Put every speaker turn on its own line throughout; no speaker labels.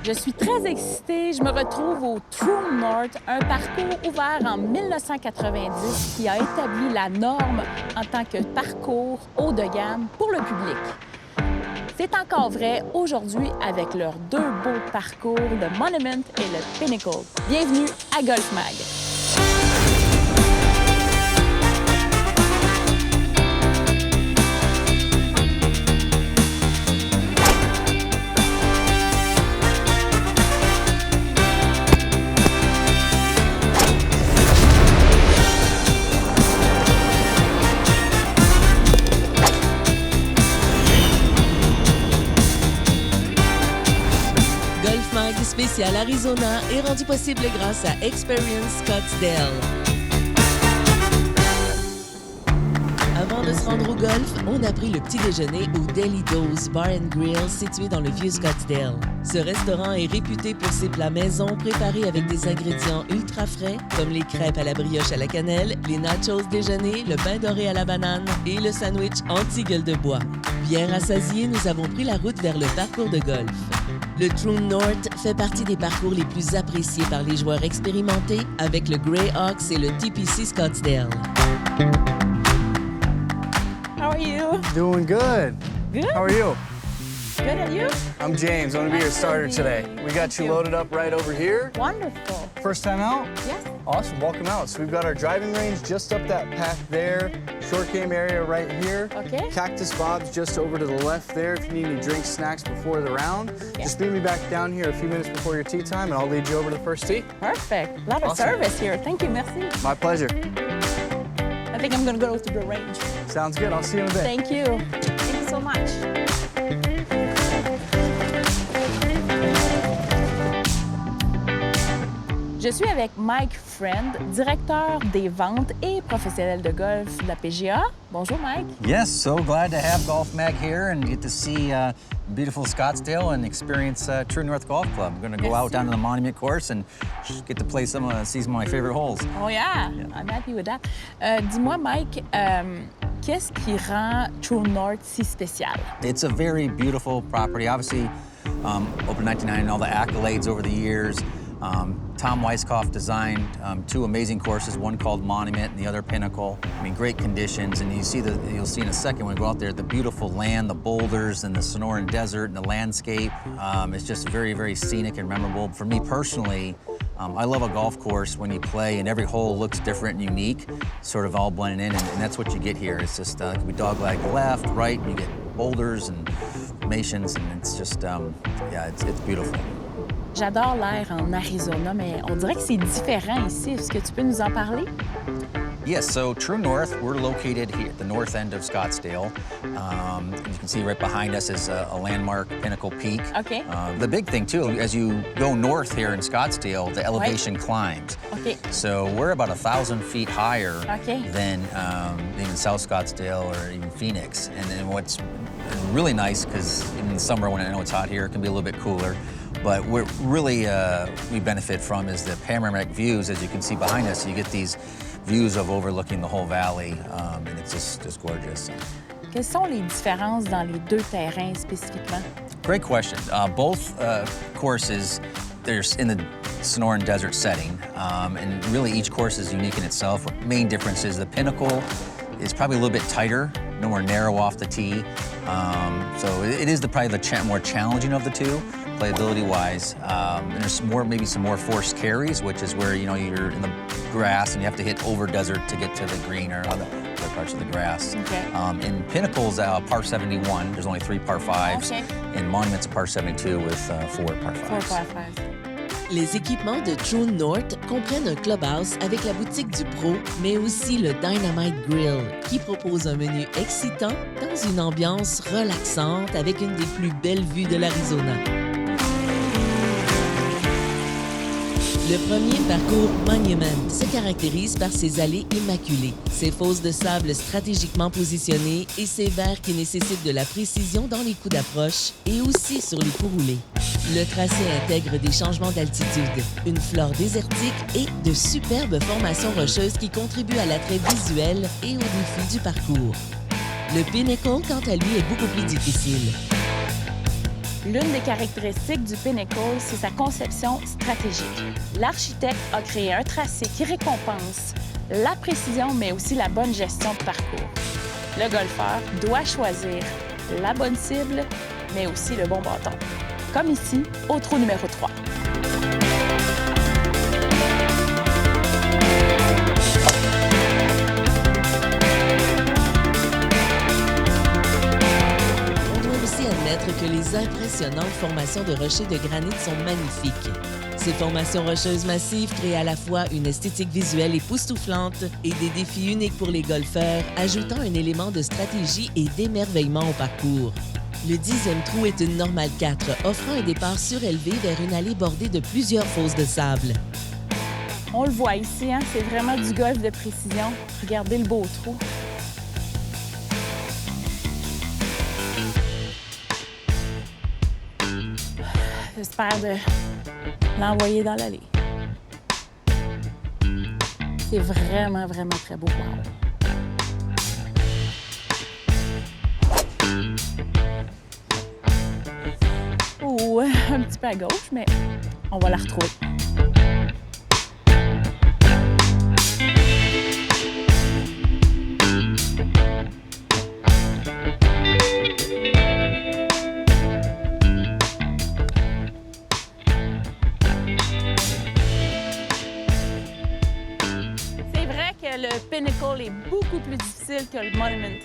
Je suis très excitée. Je me retrouve au True North, un parcours ouvert en 1990 qui a établi la norme en tant que parcours haut de gamme pour le public. C'est encore vrai aujourd'hui avec leurs deux beaux parcours, le Monument et le Pinnacle. Bienvenue à Golf Mag.
Spécial Arizona est rendu possible grâce à Experience Scottsdale. Avant de se rendre au golf, on a pris le petit déjeuner au Deli Do's Bar & Grill situé dans le vieux Scottsdale. Ce restaurant est réputé pour ses plats maison préparés avec des ingrédients ultra frais comme les crêpes à la brioche à la cannelle, les nachos déjeuner, le pain doré à la banane et le sandwich anti-gueule de bois. Bien rassasiés, nous avons pris la route vers le parcours de golf. Le True North fait partie des parcours les plus appréciés par les joueurs expérimentés avec le Greyhawks et le TPC Scottsdale.
How are you?
Doing good.
Good?
How are you?
Good, and you?
I'm James. I'm going to be your starter today. We got you loaded up right over here.
Wonderful.
First time out?
Yes.
Awesome. Welcome out. So we've got our driving range just up that path there. Short game area right here.
Okay.
Cactus Bob's just over to the left there. If you need any drinks, snacks before the round, just meet me back down here a few minutes before your tee time, and I'll lead you over to the first tee.
Perfect. A lot of
Awesome.
service here. Thank you, merci.
My pleasure.
I think I'm going to go to the range.
Sounds good. I'll see you in a bit.
Thank you. Thank you so much. Je suis avec Mike Friend, directeur des ventes et professionnel de golf de la PGA. Bonjour, Mike.
Yes, so glad to have Golf Mag here and get to see beautiful Scottsdale and experience True North Golf Club. I'm going to go out down to the Monument course and get to play see some of my favorite holes.
Oh yeah, I'm happy with that. Dis-moi, Mike, qu'est-ce qui rend True North si spécial?
It's a very beautiful property. Obviously, opened in 1999, all the accolades over the years. Tom Weiskopf designed two amazing courses, one called Monument and the other Pinnacle. I mean, great conditions, and you'll see in a second when we go out there, the beautiful land, the boulders, and the Sonoran Desert, and the landscape. It's just very, very scenic and memorable. For me personally, I love a golf course when you play and every hole looks different and unique, sort of all blending in, and that's what you get here. It's just, it can be dogleg left, right, and you get boulders and formations, and it's just, yeah, it's beautiful.
J'adore l'air en Arizona, mais on dirait que c'est différent ici. Est-ce que tu peux nous en parler?
Yes, so True North, we're located here at the north end of Scottsdale. You can see right behind us is a landmark Pinnacle Peak.
Okay.
The big thing, too, as you go north here in Scottsdale, the elevation climbs.
Okay.
So we're about 1,000 feet higher
Okay.
than even South Scottsdale or even Phoenix. And then what's really nice, because in the summer when I know it's hot here, it can be a little bit cooler. But what really we benefit from is the panoramic views. As you can see behind us, you get these views of overlooking the whole valley, and it's just gorgeous.
Quelles sont les différences dans les deux terrains spécifiquement?
Great question. Both courses, they're in the Sonoran Desert setting, and really each course is unique in itself. Main difference is the Pinnacle is probably a little bit tighter, no more narrow off the tee. So it is probably the more challenging of the two, playability-wise. And there's maybe some more forced carries, which is where you're in the grass and you have to hit over desert to get to the green or other parts of the grass.
Okay.
In Pinnacle's par 71, there's only 3 par 5s.
Okay.
In Monument's a par 72 with 4 par 5s.
4 par 5.
Les équipements de True North comprennent un clubhouse avec la boutique du pro, mais aussi le Dynamite Grill, qui propose un menu excitant dans une ambiance relaxante avec une des plus belles vues de l'Arizona. Le premier parcours Monument se caractérise par ses allées immaculées, ses fosses de sable stratégiquement positionnées et ses verres qui nécessitent de la précision dans les coups d'approche et aussi sur les coups roulés. Le tracé intègre des changements d'altitude, une flore désertique et de superbes formations rocheuses qui contribuent à l'attrait visuel et au défi du parcours. Le Pinnacle, quant à lui, est beaucoup plus difficile.
L'une des caractéristiques du Pinnacle, c'est sa conception stratégique. L'architecte a créé un tracé qui récompense la précision, mais aussi la bonne gestion de parcours. Le golfeur doit choisir la bonne cible, mais aussi le bon bâton. Comme ici, au trou numéro 3.
Que les impressionnantes formations de rochers de granit sont magnifiques. Ces formations rocheuses massives créent à la fois une esthétique visuelle époustouflante et des défis uniques pour les golfeurs, ajoutant un élément de stratégie et d'émerveillement au parcours. Le 10e trou est une normale 4, offrant un départ surélevé vers une allée bordée de plusieurs fosses de sable.
On le voit ici, hein? C'est vraiment du golf de précision. Regardez le beau trou. J'espère de l'envoyer dans l'allée. C'est vraiment, vraiment très beau. Ouh, un petit peu à gauche, mais on va la retrouver. Le Pinnacle est beaucoup plus difficile que le Monument.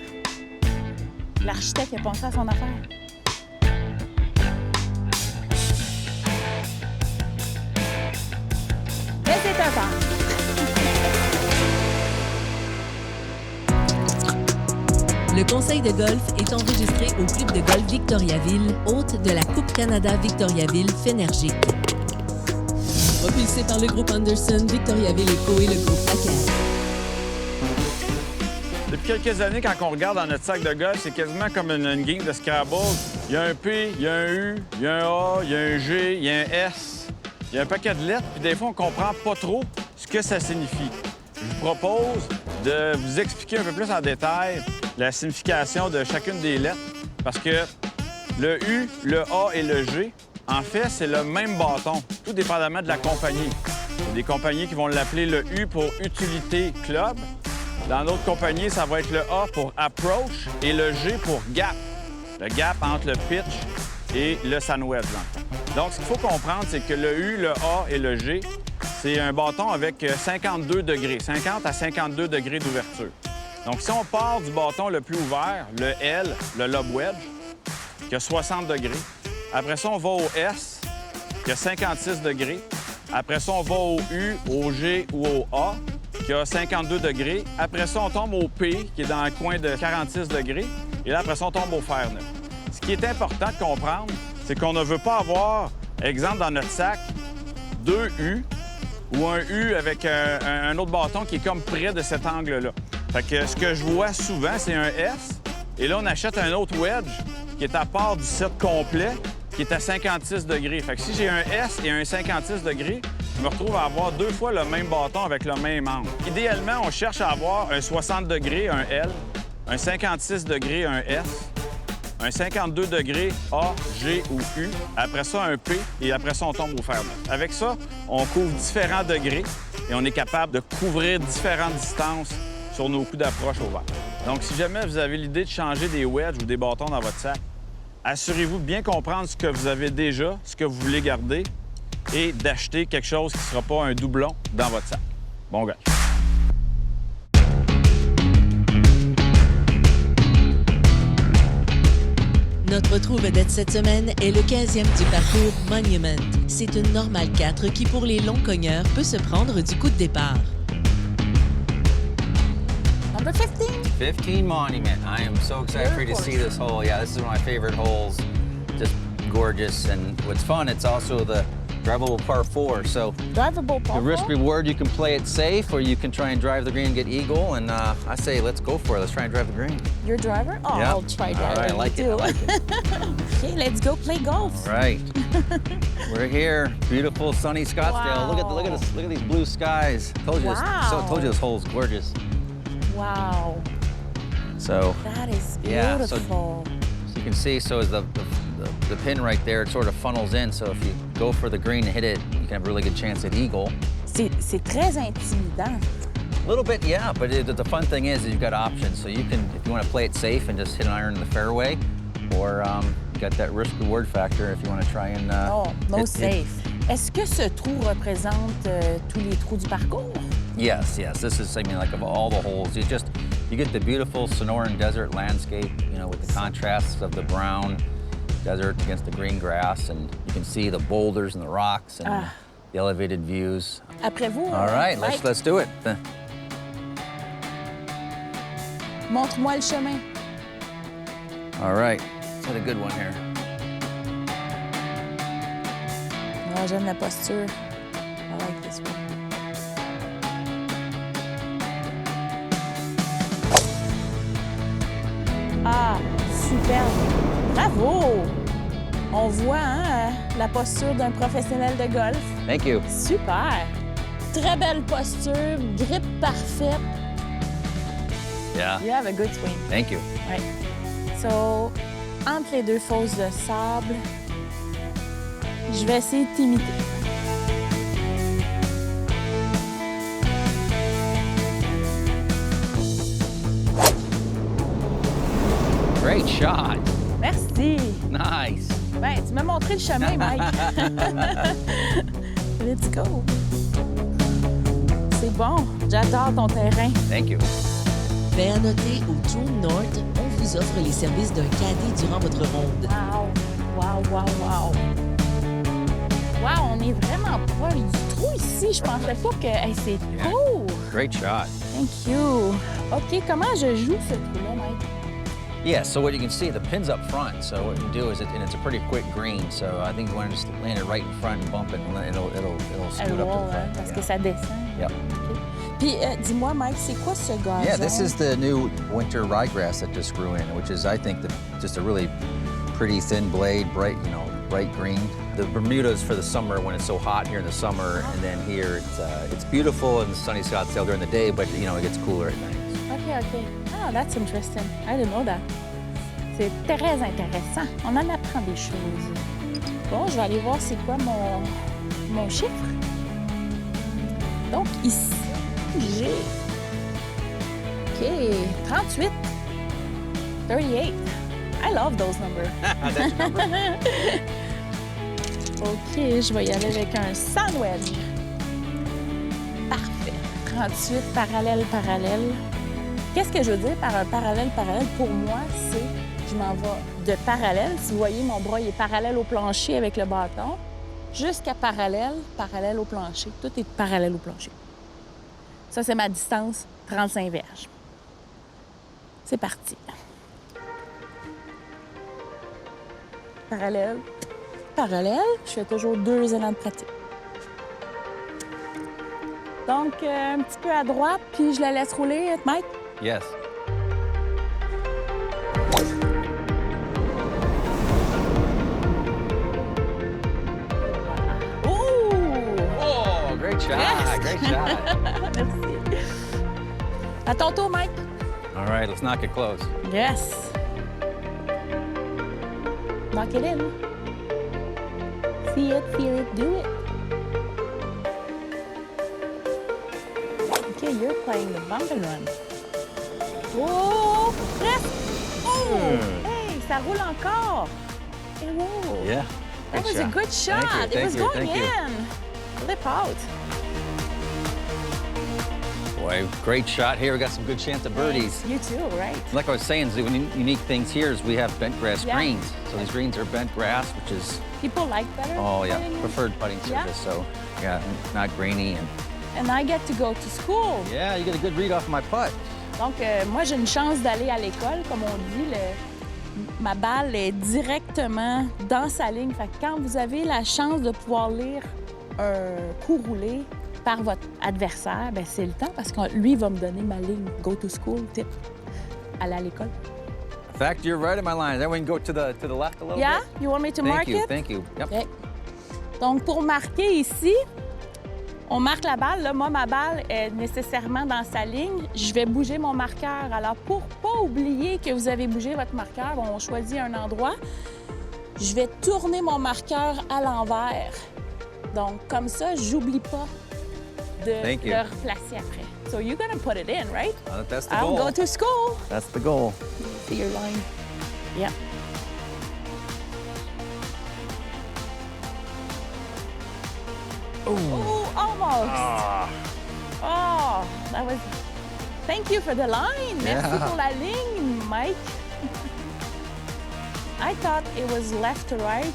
L'architecte a pensé à son affaire. Mais c'est un pas.
Le conseil de golf est enregistré au club de golf Victoriaville, hôte de la Coupe Canada Victoriaville Fenergic. Propulsé par le groupe Anderson, Victoriaville Eco et le groupe ACAD.
Depuis quelques années, quand on regarde dans notre sac de golf, c'est quasiment comme une game de Scrabble. Il y a un P, il y a un U, il y a un A, il y a un G, il y a un S. Il y a un paquet de lettres, puis des fois, on comprend pas trop ce que ça signifie. Je vous propose de vous expliquer un peu plus en détail la signification de chacune des lettres, parce que le U, le A et le G, en fait, c'est le même bâton, tout dépendamment de la compagnie. Il y a des compagnies qui vont l'appeler le U pour Utilité Club. Dans d'autres compagnies, ça va être le A pour Approach et le G pour Gap. Le gap entre le pitch et le sandwich. Donc, ce qu'il faut comprendre, c'est que le U, le A et le G, c'est un bâton avec 52 degrés, 50 à 52 degrés d'ouverture. Donc, si on part du bâton le plus ouvert, le L, le lob wedge, qui a 60 degrés. Après ça, on va au S, qui a 56 degrés. Après ça, on va au U, au G ou au A, qui a 52 degrés. Après ça, on tombe au P, qui est dans le coin de 46 degrés. Et là, après ça, on tombe au fer neuf. Ce qui est important de comprendre, c'est qu'on ne veut pas avoir, exemple, dans notre sac, 2 U ou un U avec un autre bâton qui est comme près de cet angle-là. Fait que ce que je vois souvent, c'est un S. Et là, on achète un autre wedge qui est à part du set complet, qui est à 56 degrés. Fait que si j'ai un S et un 56 degrés, je me retrouve à avoir 2 fois le même bâton avec le même angle. Idéalement, on cherche à avoir un 60 degrés, un L, un 56 degrés, un S, un 52 degrés A, G ou U, après ça, un P, et après ça, on tombe au fer neuf. Avec ça, on couvre différents degrés et on est capable de couvrir différentes distances sur nos coups d'approche au vert. Donc, si jamais vous avez l'idée de changer des wedges ou des bâtons dans votre sac, assurez-vous de bien comprendre ce que vous avez déjà, ce que vous voulez garder, et d'acheter quelque chose qui ne sera pas un doublon dans votre sac. Bon golf!
Notre trou vedette cette semaine est le 15e du parcours Monument. C'est une normale 4 qui, pour les longs cogneurs, peut se prendre du coup de départ.
Number 15.
15 Monument. I am so excited for you to see this hole. Yeah, this is one of my favorite holes. Just gorgeous. And what's fun, it's also the drivable par 4. So
Drivable par
the risk reward, you can play it safe or you can try and drive the green and get eagle. And I say, let's go for it. Let's try and drive the green.
Your driver? Oh,
Yeah.
I'll try
All
driving
right, I like it. I
too.
like it.
Okay, let's go play golf.
All right. We're here. Beautiful sunny Scottsdale.
Wow.
Look at these blue skies. Told you
Wow.
this hole's gorgeous.
Wow,
So
that is
Yeah, so-
beautiful.
So you can see, so is the the pin right there, it sort of funnels in. So if you go for the green and hit it, you can have a really good chance at eagle.
C'est très intimidant.
A little bit, yeah, but the fun thing is you've got options. So you can, if you want to play it safe and just hit an iron in the fairway, or you got that risk-reward factor if you want to try and...
no safe. Est-ce que ce trou représente tous les trous du parcours?
Yes. This is, I mean, like of all the holes, you get the beautiful Sonoran desert landscape, you know, with the contrasts of the brown desert against the green grass, and you can see the boulders and the rocks and the elevated views.
Après vous,
All right,
Mike,
let's do it.
montre-moi le chemin.
All right, let's hit a good one here.
Ah, j'aime la posture. I like this one. Ah, superbe. Bravo! On voit hein, la posture d'un professionnel de golf.
Thank you.
Super! Très belle posture, grip parfaite.
Yeah.
You have a good swing.
Thank you.
Ouais. So, entre les deux fosses de sable, je vais essayer de t'imiter.
Great shot.
Merci!
Nice.
Ben, tu m'as montré le chemin, Mike. Let's go. C'est bon. J'adore ton terrain.
Thank you.
Fait à noter, au True North, on vous offre les services d'un caddie durant votre ronde.
Wow. Wow, on est vraiment proche du trou ici. Je pensais pas que... Hey, c'est cool.
Great shot.
Thank you. OK, comment je joue ce trou-là, Mike?
Yeah, so what you can see, the pin's up front. So what you do is, and it's a pretty quick green. So I think you want to just land it right in front and bump it, and it'll scoot up to the front.
Parce
Yeah.
que ça descend.
Yep.
Puis, dis-moi, Mike, c'est quoi ce gazon?
Yeah, this is the new winter ryegrass that just grew in, which is, I think, just a really pretty thin blade, bright green. The Bermuda's for the summer when it's so hot here in the summer, and then here it's beautiful and sunny Scottsdale during the day, but you know it gets cooler at night.
OK. Ah, that's interesting. I didn't know that. C'est très intéressant. On en apprend des choses. Bon, je vais aller voir c'est quoi mon chiffre. Donc, ici, j'ai... OK, 38. 38. I love those numbers.
That's your number.
OK, je vais y aller avec un sandwich. Parfait. 38, parallèle. Qu'est-ce que je veux dire par un parallèle? Pour moi, c'est je m'en vais de parallèle. Si vous voyez, mon bras il est parallèle au plancher avec le bâton, jusqu'à parallèle au plancher. Tout est parallèle au plancher. Ça, c'est ma distance, 35 verges. C'est parti. Parallèle. Je fais toujours 2 élans de pratique. Donc, un petit peu à droite, puis je la laisse rouler, Mike.
Yes. Oh, great shot.
Yes.
Great shot.
Merci. À ton tour, Mike.
All right, let's knock it close.
Yes. Knock it in. See it, feel it, do it. Okay, you're playing the bump and run. Oh, presque. Oh, hey, ça roule encore. Hey, whoa.
Yeah.
That was a good shot.
Thank you,
It was going
thank you.
in. Flip out.
Boy, great shot here. We got some good chance at birdies.
You too, right?
Like I was saying, the unique things here is we have bent grass
Yeah.
greens. So these greens are bent grass, which is,
People like better.
oh yeah,
putting in.
preferred putting
Yeah.
surface. So yeah, not grainy.
And I get to go to school.
Yeah, you get a good read off my putt.
Donc, moi, j'ai une chance d'aller à l'école. Comme on dit, ma balle est directement dans sa ligne. Fait que quand vous avez la chance de pouvoir lire un coup roulé par votre adversaire, ben c'est le temps parce que lui va me donner ma ligne. Go to school, tip. Aller à l'école.
In fact, you're right in my line. Then we can go to the left a little
Yeah?
bit.
You want me to mark it?
Thank you. Yep.
OK. Donc, pour marquer ici, on marque la balle. Là, moi, ma balle est nécessairement dans sa ligne. Je vais bouger mon marqueur. Alors, pour pas oublier que vous avez bougé votre marqueur, on choisit un endroit. je vais tourner mon marqueur à l'envers. Donc, comme ça, j'oublie pas de
Thank you.
le replacer après. So you're gonna put it in, right?
That's the
I'll
goal.
go to school.
That's the goal.
See your line. Yeah. Oh, almost. Oh, that was... Thank you for the line. Merci
Yeah.
pour la ligne, Mike. I thought it was left to right.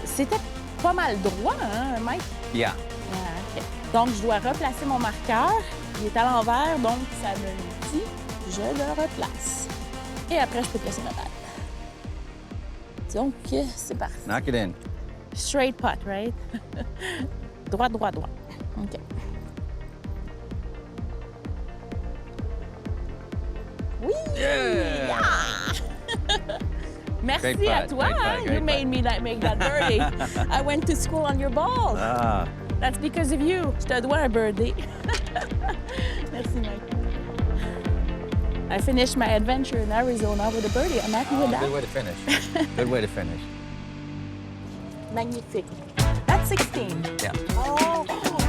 C'était pas mal droit, hein, Mike?
Yeah.
Ah, OK. Donc, je dois replacer mon marqueur. Il est à l'envers, donc ça me le dit. Je le replace. Et après, je peux placer ma balle. Donc, c'est parti.
Knock it in.
Straight putt, right? Droit, droit, droit. OK. Oui!
Yeah!
Merci
Great
à
putt,
toi.
great putt,
Hein?
great
You made me make that birdie. I went to school on your ball.
Ah.
That's because of you. Je te dois un birdie. Merci, Mike. I finished my adventure in Arizona with a birdie. I'm happy with
Good
that.
way to finish. Good way to finish.
Magnifique. That's 16.
Yeah.
Oh,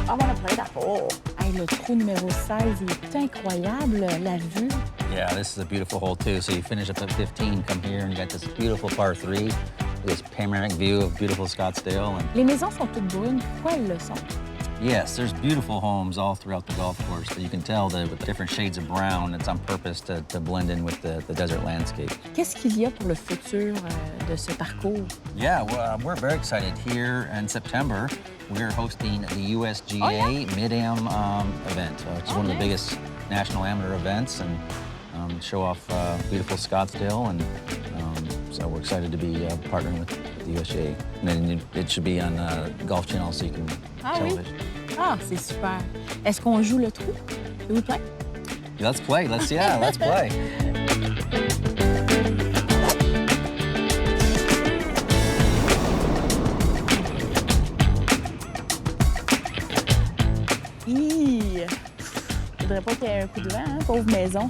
I want to play that hole. Hey, le trou numéro 16, il est incroyable, la vue.
Yeah, this is a beautiful hole too. So you finish up at 15, come here, and you got this beautiful par 3, this panoramic view of beautiful Scottsdale. And
Les maisons sont toutes brunes. Pourquoi elles le sont?
yes, there's beautiful homes all throughout the golf course, but you can tell that with different shades of brown, it's on purpose to blend in with the desert landscape.
Qu'est-ce qu'il y a pour le futur de ce parcours?
Yeah, well, we're very excited. Here in September, we're hosting the USGA
Oh, yeah?
Mid-Am event, which is one of the
nice.
biggest national amateur events, and show off beautiful Scottsdale. And so we're excited to be partnering with the USGA. And then it should be on Golf Channel, so you can
Ah oui?
television.
Ah, c'est super. Est-ce qu'on joue le trou? S'il vous plaît?
Let's play. Let's play.
Hi! Faudrait pas qu'il y ait un coup de vent, hein? Pauvre maison.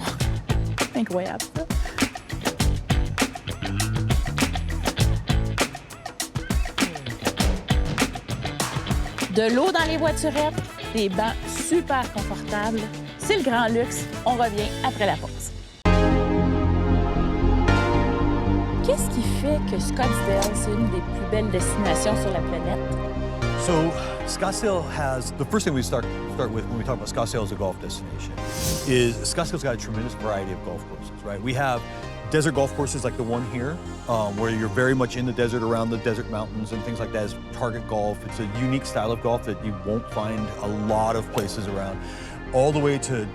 C'est incroyable, ça. De l'eau dans les voiturettes, des bancs super confortables. C'est le grand luxe. On revient après la pause. Qu'est-ce qui fait que Scottsdale, c'est une des plus belles destinations sur la planète?
So Scottsdale has, the first thing we start with when we talk about Scottsdale as a golf destination is Scottsdale's got a tremendous variety of golf courses, right? We have desert golf courses like the one here, where you're very much in the desert around the desert mountains and things like that is target golf. It's a unique style of golf that you won't find a lot of places around. All the way to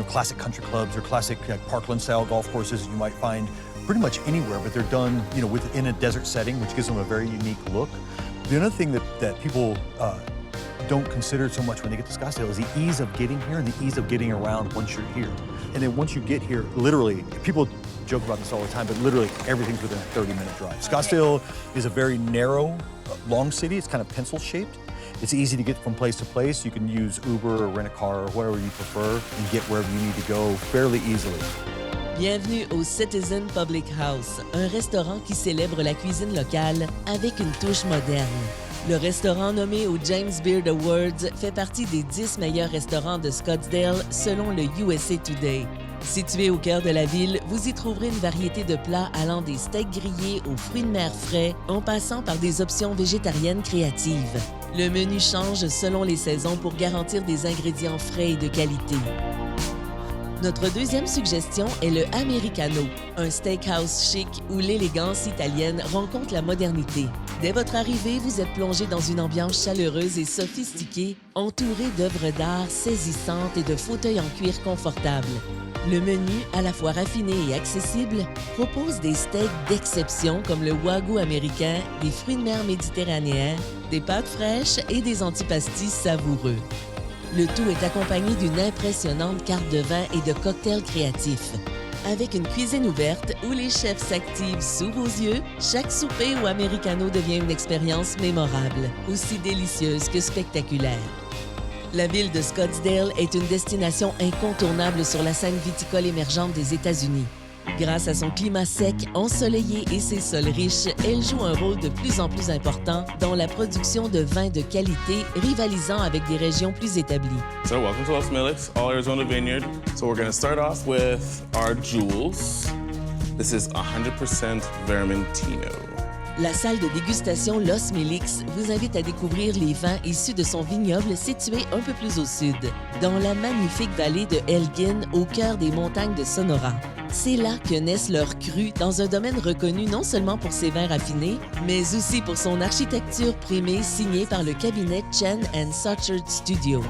classic country clubs or classic parkland-style golf courses you might find pretty much anywhere, but they're done within a desert setting, which gives them a very unique look. The other thing that people don't consider so much when they get to Scottsdale is the ease of getting here and the ease of getting around once you're here. And then once you get here, literally, people joke about this all the time, but literally everything's within a 30-minute drive. Scottsdale is a very narrow, long city. It's kind of pencil-shaped. It's easy to get from place to place. You can use Uber or rent a car or whatever you prefer and get wherever you need to go fairly easily.
Bienvenue au Citizen Public House, un restaurant qui célèbre la cuisine locale avec une touche moderne. Le restaurant nommé aux James Beard Awards fait partie des 10 meilleurs restaurants de Scottsdale selon le USA Today. Situé au cœur de la ville, vous y trouverez une variété de plats allant des steaks grillés aux fruits de mer frais, en passant par des options végétariennes créatives. Le menu change selon les saisons pour garantir des ingrédients frais et de qualité. Notre deuxième suggestion est le Americano, un steakhouse chic où l'élégance italienne rencontre la modernité. Dès votre arrivée, vous êtes plongé dans une ambiance chaleureuse et sophistiquée, entouré d'œuvres d'art saisissantes et de fauteuils en cuir confortables. Le menu, à la fois raffiné et accessible, propose des steaks d'exception comme le wagyu américain, des fruits de mer méditerranéens, des pâtes fraîches et des antipastis savoureux. Le tout est accompagné d'une impressionnante carte de vin et de cocktails créatifs. Avec une cuisine ouverte où les chefs s'activent sous vos yeux, chaque souper ou americano devient une expérience mémorable, aussi délicieuse que spectaculaire. La ville de Scottsdale est une destination incontournable sur la scène viticole émergente des États-Unis. Grâce à son climat sec, ensoleillé et ses sols riches, elle joue un rôle de plus en plus important dans la production de vins de qualité, rivalisant avec des régions plus établies.
So welcome to Los Milex, All Arizona Vineyard. So we're going to start off with our jewels. This is 100% Vermentino.
La salle de dégustation Los Milex vous invite à découvrir les vins issus de son vignoble situé un peu plus au sud, dans la magnifique vallée de Elgin, au cœur des montagnes de Sonora. C'est là que naissent leurs crus dans un domaine reconnu non seulement pour ses vins raffinés, mais aussi pour son architecture primée signée par le cabinet Chen & Suchard Studio.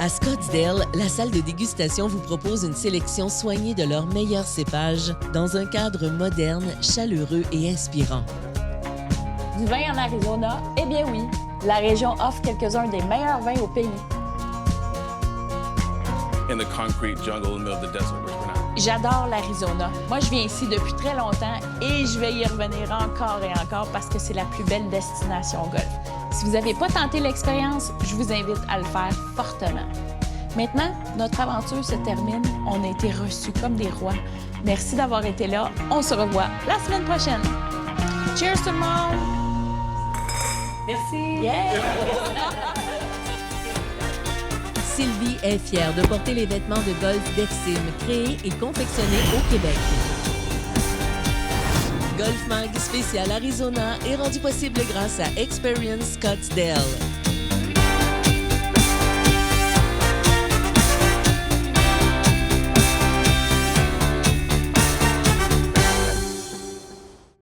À Scottsdale, la salle de dégustation vous propose une sélection soignée de leurs meilleurs cépages dans un cadre moderne, chaleureux et inspirant.
Du vin en Arizona? Eh bien oui, la région offre quelques-uns des meilleurs vins au pays.
In the concrete jungle in the middle of the desert, which we're not.
J'adore l'Arizona. Moi, je viens ici depuis très longtemps et je vais y revenir encore et encore parce que c'est la plus belle destination au golf. Si vous n'avez pas tenté l'expérience, je vous invite à le faire fortement. Maintenant, notre aventure se termine. On a été reçus comme des rois. Merci d'avoir été là. On se revoit la semaine prochaine. Cheers tout le monde! Merci! Yeah!
Sylvie est fière de porter les vêtements de golf Dexim, créés et confectionnés au Québec. Golf Mag spécial Arizona est rendu possible grâce à Experience Scottsdale.